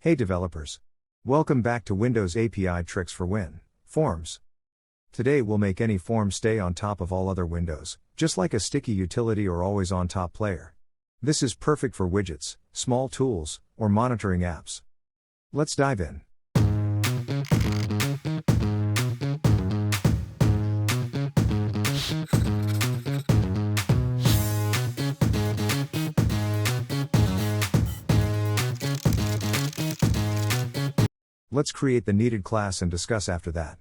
Hey developers! Welcome back to Windows API tricks for WinForms. Today we'll make any form stay on top of all other windows, just like a sticky utility or always on top player. This is perfect for widgets, small tools, or monitoring apps. Let's dive in. Let's create the needed class and discuss after that.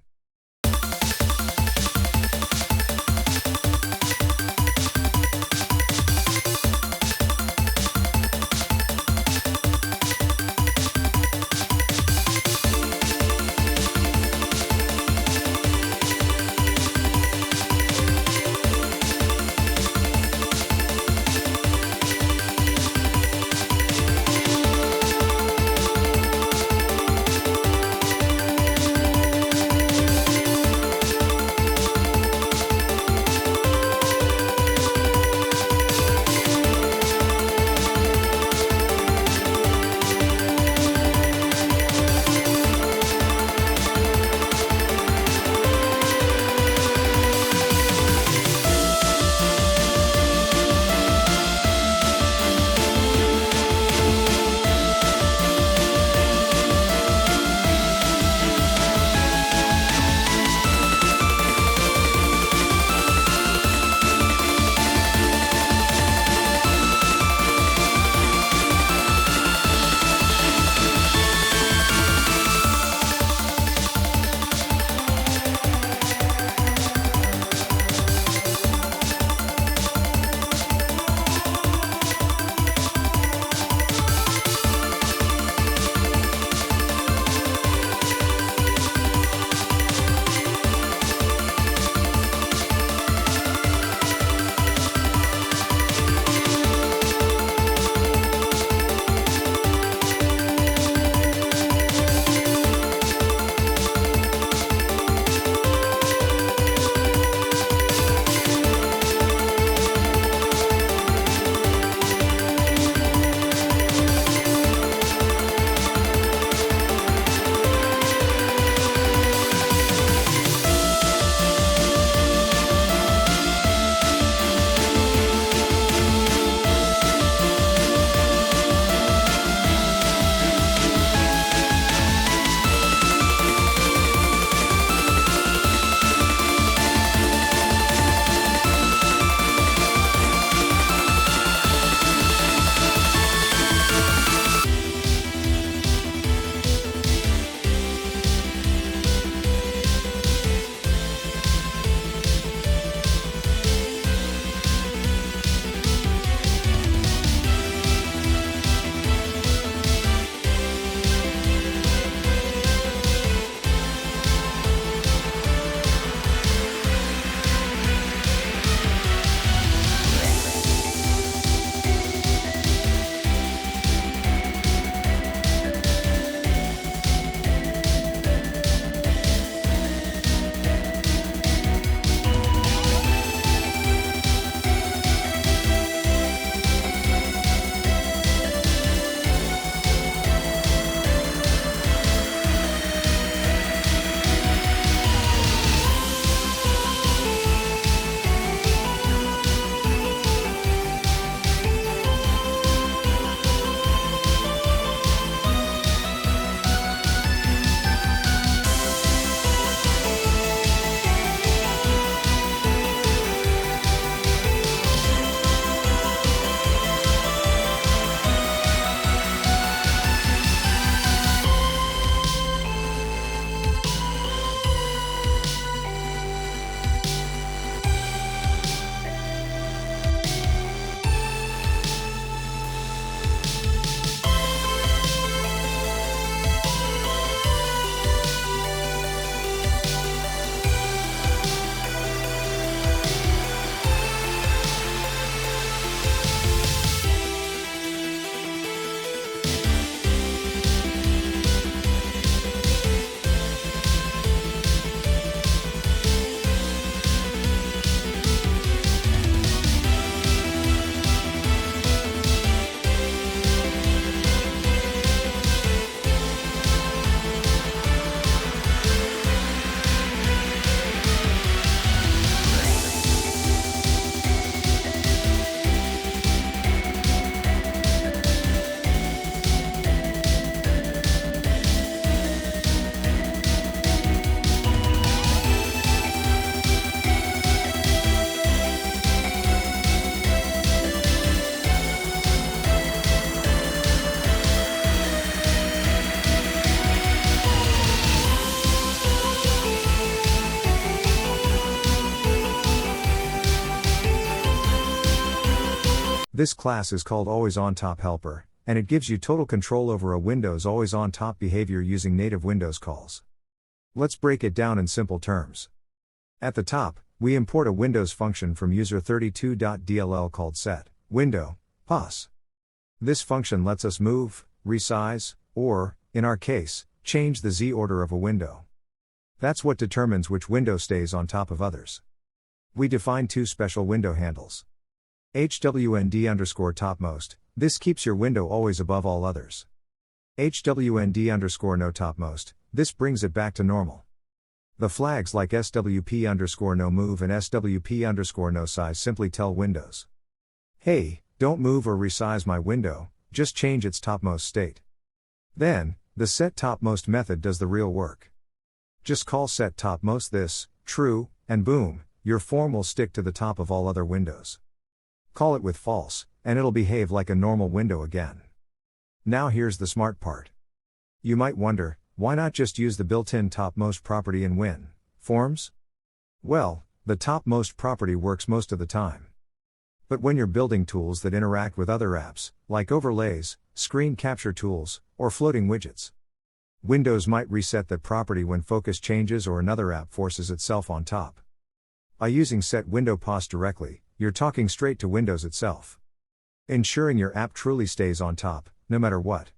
This class is called AlwaysOnTop Helper, and it gives you total control over a Windows always-on-top behavior using native Windows calls. Let's break it down in simple terms. At the top, we import a Windows function from user32.dll called SetWindowPos. This function lets us move, resize, or, in our case, change the Z order of a window. That's what determines which window stays on top of others. We define two special window handles. HWND_topmost, this keeps your window always above all others. HWND_no topmost, this brings it back to normal. The flags like SWP_no move and SWP_no size simply tell Windows, hey, don't move or resize my window, just change its topmost state. Then, the setTopMost method does the real work. Just call setTopMost this, true, and boom, your form will stick to the top of all other windows. Call it with false, and it'll behave like a normal window again. Now here's the smart part. You might wonder, why not just use the built-in topmost property in WinForms? Well, the topmost property works most of the time. But when you're building tools that interact with other apps, like overlays, screen capture tools, or floating widgets, Windows might reset that property when focus changes or another app forces itself on top. By using SetWindowPos directly, you're talking straight to Windows itself, ensuring your app truly stays on top, no matter what.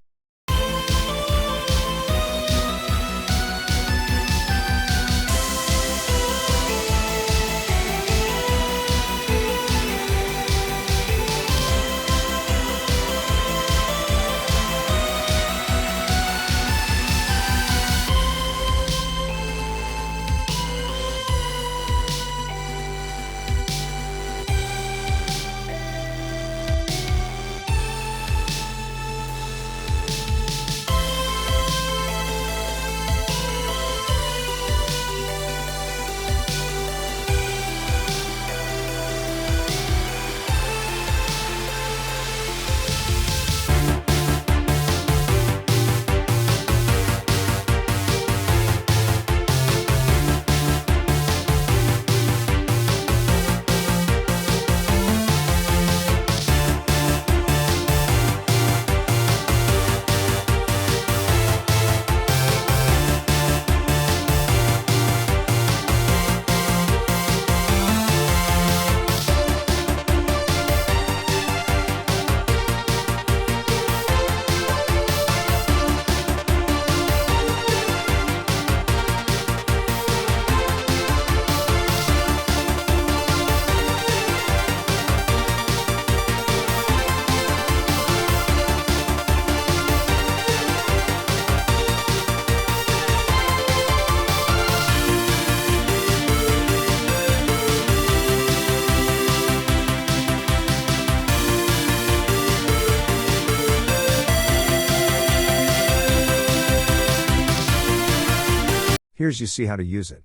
Here's you see how to use it.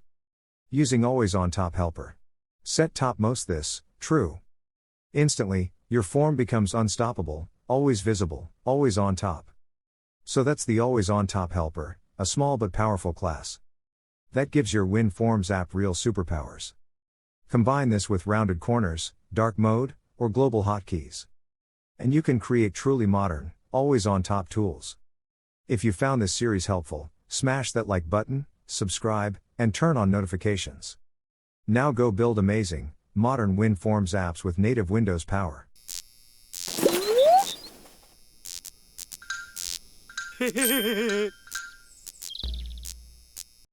Using AlwaysOnTop Helper. SetTopMost this, true. Instantly, your form becomes unstoppable, always visible, always on top. So that's the AlwaysOnTop Helper, a small but powerful class. That gives your WinForms app real superpowers. Combine this with rounded corners, dark mode, or global hotkeys, and you can create truly modern, always on top tools. If you found this series helpful, smash that like button, subscribe, and turn on notifications. Now go build amazing, modern WinForms apps with native Windows power.